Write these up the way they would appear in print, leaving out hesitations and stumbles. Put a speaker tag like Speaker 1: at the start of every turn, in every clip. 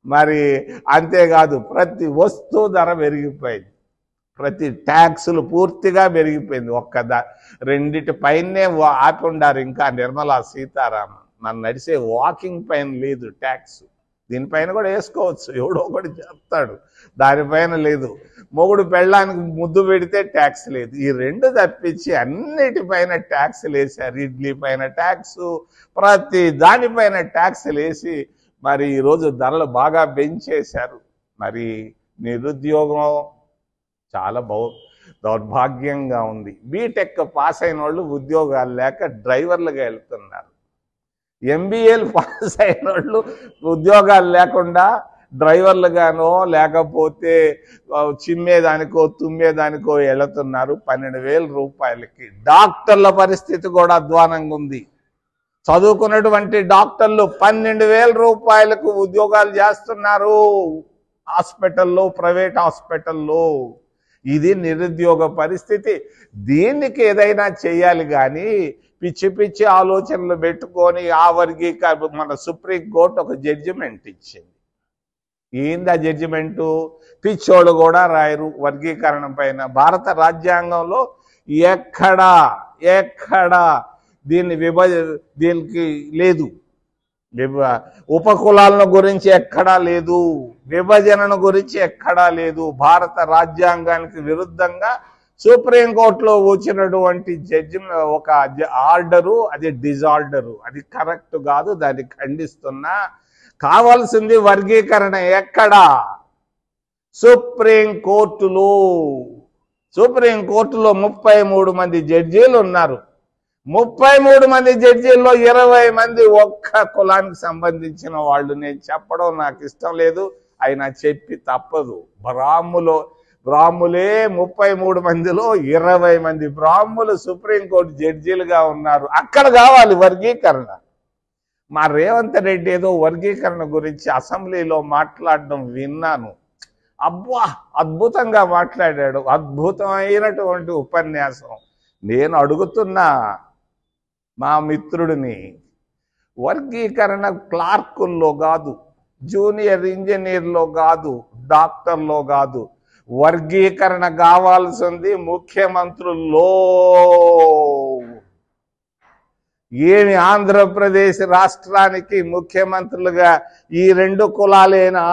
Speaker 1: మరి అంతేకాదు ప్రతి వస్తువు ధర పెరిగిపోయింది, ప్రతి ట్యాక్సులు పూర్తిగా పెరిగిపోయింది. రెండిటి పైనే ఆపి ఉండారు ఇంకా నిర్మలా సీతారామన్. నన్ను నడిసే వాకింగ్ పైన లేదు ట్యాక్స్, దీనిపైన కూడా వేసుకోవచ్చు, ఎవడో ఒకటి చెప్తాడు, దానిపైన లేదు. మొగుడు పెళ్ళానికి ముద్దు పెడితే ట్యాక్స్ లేదు. ఈ రెండు తప్పించి అన్నిటిపైన ట్యాక్స్లు వేశారు. ఇడ్లీ పైన ట్యాక్సు, ప్రతి దానిపైన ట్యాక్స్లు వేసి మరి ఈరోజు ధరలు బాగా పెంచేశారు. మరి నిరుద్యోగం చాలా దౌర్భాగ్యంగా ఉంది. బీటెక్ పాస్ అయిన వాళ్ళు ఉద్యోగాలు లేక డ్రైవర్లుగా వెళ్తున్నారు. ఎంబీఏలు పాస్ అయిన వాళ్ళు ఉద్యోగాలు లేకుండా డ్రైవర్లుగానో లేకపోతే చిమ్మేదానికో తుమ్మేదానికో వెళుతున్నారు 12,000 రూపాయలకి. డాక్టర్ల పరిస్థితి కూడా అధ్వానంగా ఉంది. చదువుకున్నటువంటి డాక్టర్లు 12,000 రూపాయలకు ఉద్యోగాలు చేస్తున్నారు హాస్పిటల్లో, ప్రైవేట్ హాస్పిటల్లో. ఇది నిరుద్యోగ పరిస్థితి. దీనికి ఏదైనా చేయాలి కానీ పిచ్చి పిచ్చి ఆలోచనలు పెట్టుకొని ఆ మన సుప్రీంకోర్టు ఒక జడ్జిమెంట్ ఇచ్చింది. ఏంది ఆ జడ్జిమెంటు? పిచ్చోళ్ళు కూడా రాయరు వర్గీకరణ పైన. భారత రాజ్యాంగంలో ఎక్కడా దీనికి లేదు. ఉపకులాలను గురించి ఎక్కడా లేదు, విభజనను గురించి ఎక్కడా లేదు. భారత రాజ్యాంగానికి విరుద్ధంగా సుప్రీంకోర్టులో వచ్చినటువంటి ఒక ఆర్డరు, అది డిజార్డరు, అది కరెక్ట్ కాదు, దాన్ని ఖండిస్తున్నా. కావాల్సింది వర్గీకరణ ఎక్కడా? సుప్రీంకోర్టులో 33 మంది జడ్జీలు ఉన్నారు. 33 మంది జడ్జీల్లో 20 మంది ఒక్క కులానికి సంబంధించిన వాళ్ళు. నేను చెప్పడం నాకు ఇష్టం లేదు, అయినా చెప్పి తప్పదు. బ్రాహ్ములే 33 మందిలో 20 మంది బ్రాహ్ములు సుప్రీంకోర్టు జడ్జీలుగా ఉన్నారు. అక్కడ కావాలి వర్గీకరణ. మా రేవంత్ రెడ్డి ఏదో వర్గీకరణ గురించి అసెంబ్లీలో మాట్లాడడం విన్నాను. అబ్బా, అద్భుతంగా మాట్లాడాడు, అద్భుతమైనటువంటి ఉపన్యాసం. నేను అడుగుతున్నా మా మిత్రుడిని, వర్గీకరణ క్లార్కుల్లో కాదు, జూనియర్ ఇంజనీర్లో కాదు, డాక్టర్లో కాదు, వర్గీకరణ కావాల్సింది ముఖ్యమంత్రుల్లో. ఏమి ఆంధ్రప్రదేశ్ రాష్ట్రానికి ముఖ్యమంత్రులుగా ఈ 2 కులాలేనా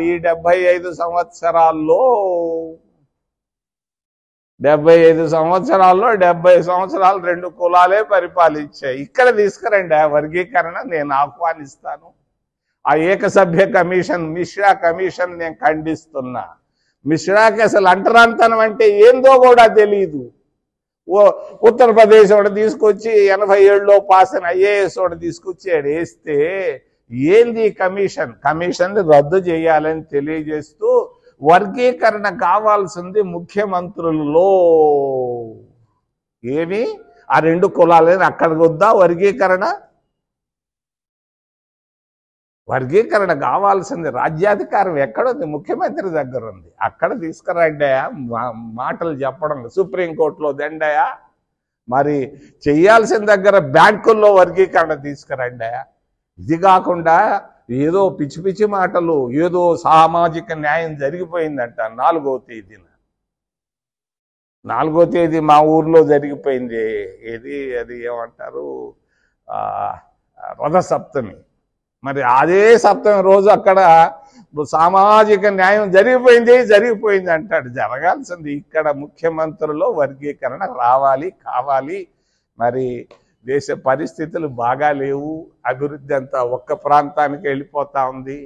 Speaker 1: ఈ 75 సంవత్సరాల్లో? 75 సంవత్సరాల్లో 70 సంవత్సరాలు 2 కులాలే పరిపాలించాయి. ఇక్కడ తీసుకురండి ఆ వర్గీకరణ, నేను ఆహ్వానిస్తాను. ఆ ఏకసభ్య కమిషన్, మిశ్రా కమిషన్ నేను ఖండిస్తున్నా. మిశ్రాకి అసలు అంటరాంతనం అంటే ఏందో కూడా తెలియదు. ఉత్తరప్రదేశ్ వాడు తీసుకొచ్చి 87లో పాస్ అయిన IAS వాడు తీసుకొచ్చి వేస్తే ఏంది కమిషన్ రద్దు చేయాలని తెలియజేస్తూ వర్గీకరణ కావాల్సింది ముఖ్యమంత్రులలో. ఏమి ఆ 2 కులాలని అక్కడికి వద్దా వర్గీకరణ కావాల్సింది? రాజ్యాధికారం ఎక్కడుంది? ముఖ్యమంత్రి దగ్గర ఉంది. అక్కడ తీసుకురండాయా మాటలు చెప్పడం, సుప్రీంకోర్టులో దండాయా. మరి చెయ్యాల్సిన దగ్గర బ్యాంకుల్లో వర్గీకరణ తీసుకురండాయా. ఇది కాకుండా ఏదో పిచ్చి పిచ్చి మాటలు, ఏదో సామాజిక న్యాయం జరిగిపోయిందంట 4వ తేదీ మా ఊర్లో జరిగిపోయింది. అది ఏమంటారు, రథసప్తమి. మరి అదే సప్తమి రోజు అక్కడ సామాజిక న్యాయం జరిగిపోయింది అంటాడు. జరగాల్సింది ఇక్కడ ముఖ్యమంత్రుల్లో వర్గీకరణ కావాలి. మరి దేశ పరిస్థితులు బాగా లేవు, అభివృద్ధి అంతా ఒక్క ప్రాంతానికి వెళ్ళిపోతా ఉంది.